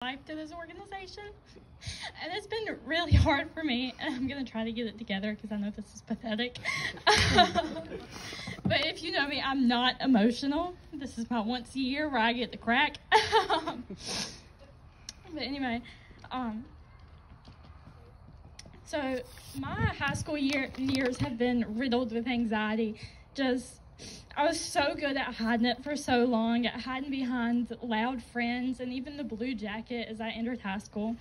life to this organization, and it's been really hard for me, and I'm going to try to get it together because I know this is pathetic. But if you know me, I'm not emotional. This is my once a year where I get the crack. But anyway, so my high school years have been riddled with anxiety. I was so good at hiding it for so long, at hiding behind loud friends and even the blue jacket as I entered high school.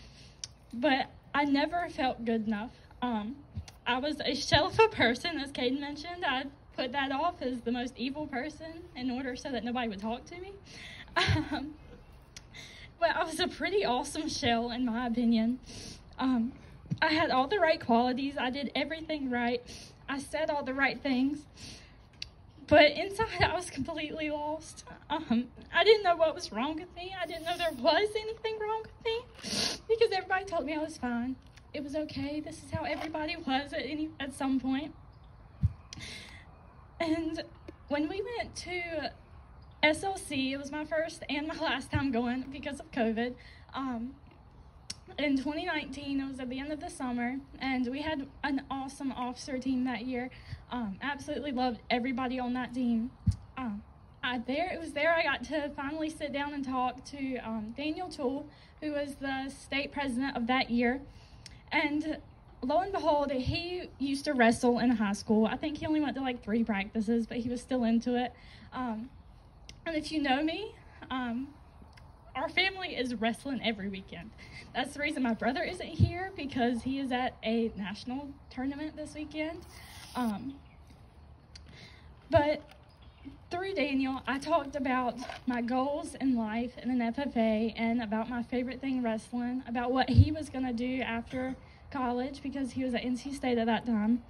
But I never felt good enough. I was a shell of a person, as Caden mentioned. I put that off as the most evil person in order so that nobody would talk to me. But I was a pretty awesome shell, in my opinion. I had all the right qualities. I did everything right. I said all the right things. But inside, I was completely lost. I didn't know what was wrong with me. I didn't know there was anything wrong with me because everybody told me I was fine. It was okay. This is how everybody was at some point. And when we went to SLC, it was my first and my last time going because of COVID. In 2019, it was at the end of the summer, and we had an awesome officer team that year. Absolutely loved everybody on that team. It was there I got to finally sit down and talk to Daniel Toole, who was the state president of that year. And lo and behold, he used to wrestle in high school. I think he only went to like 3 practices, but he was still into it. And if you know me, our family is wrestling every weekend. That's the reason my brother isn't here, because he is at a national tournament this weekend. But through Daniel, I talked about my goals in life in an FFA and about my favorite thing, wrestling, about what he was going to do after college because he was at NC State at that time.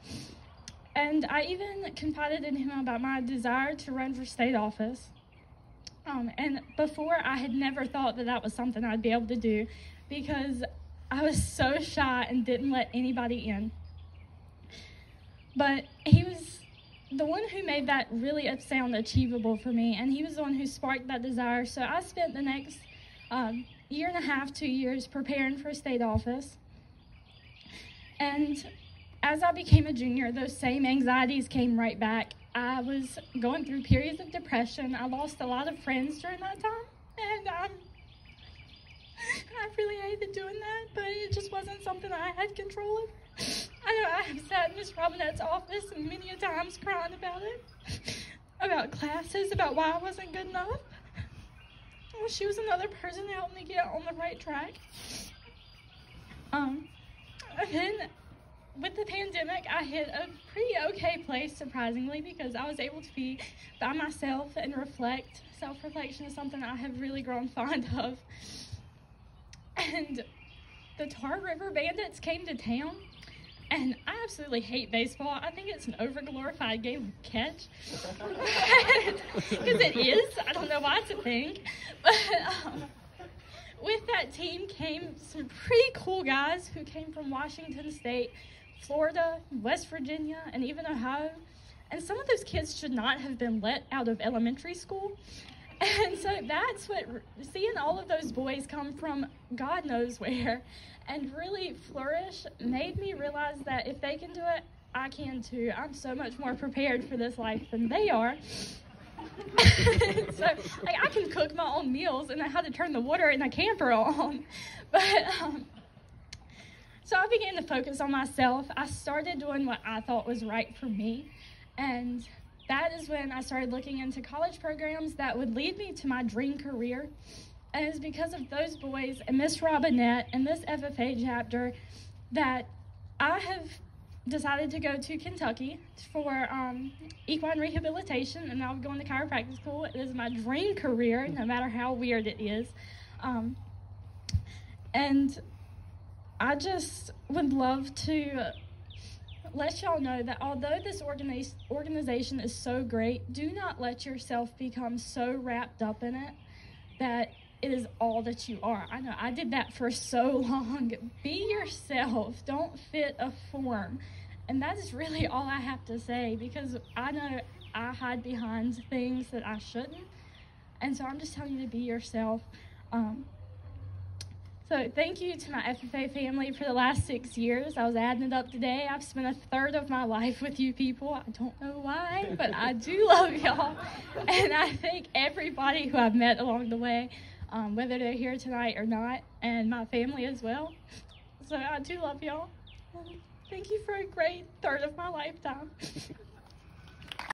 And I even confided in him about my desire to run for state office. And before, I had never thought that that was something I'd be able to do because I was so shy and didn't let anybody in. But he was the one who made that really sound achievable for me, and he was the one who sparked that desire. So I spent the next year and a half, 2 years preparing for state office. And as I became a junior, those same anxieties came right back. I was going through periods of depression. I lost a lot of friends during that time, and I really hated doing that, but it just wasn't something I had control of. I know I have sat in Miss Robinette's office and many a times crying about it, about classes, about why I wasn't good enough. Well, she was another person that helped me get on the right track. And then with the pandemic, I hit a pretty okay place, surprisingly, because I was able to be by myself and reflect. Self-reflection is something I have really grown fond of. And the Tar River Bandits came to town, and I absolutely hate baseball. I think it's an over-glorified game of catch. Because it is. I don't know why it's a thing. But with that team came some pretty cool guys who came from Washington State, Florida, West Virginia, and even Ohio. And some of those kids should not have been let out of elementary school. And so that's what, seeing all of those boys come from God knows where and really flourish made me realize that if they can do it, I can too. I'm so much more prepared for this life than they are. So, I can cook my own meals and know how to turn the water in a camper on. But, so I began to focus on myself. I started doing what I thought was right for me, and that is when I started looking into college programs that would lead me to my dream career. And it's because of those boys and Miss Robinette and this FFA chapter that I have decided to go to Kentucky for equine rehabilitation, and I'll be going to chiropractic school. It is my dream career, no matter how weird it is. And I just would love to let y'all know that although this organization is so great, do not let yourself become so wrapped up in it that it is all that you are. I know I did that for so long. Be yourself. Don't fit a form. And that is really all I have to say, because I know I hide behind things that I shouldn't. And so I'm just telling you to be yourself. So thank you to my FFA family for the last 6 years. I was adding it up today. I've spent a third of my life with you people. I don't know why, but I do love y'all. And I thank everybody who I've met along the way, whether they're here tonight or not, and my family as well. So I do love y'all. Thank you for a great third of my lifetime.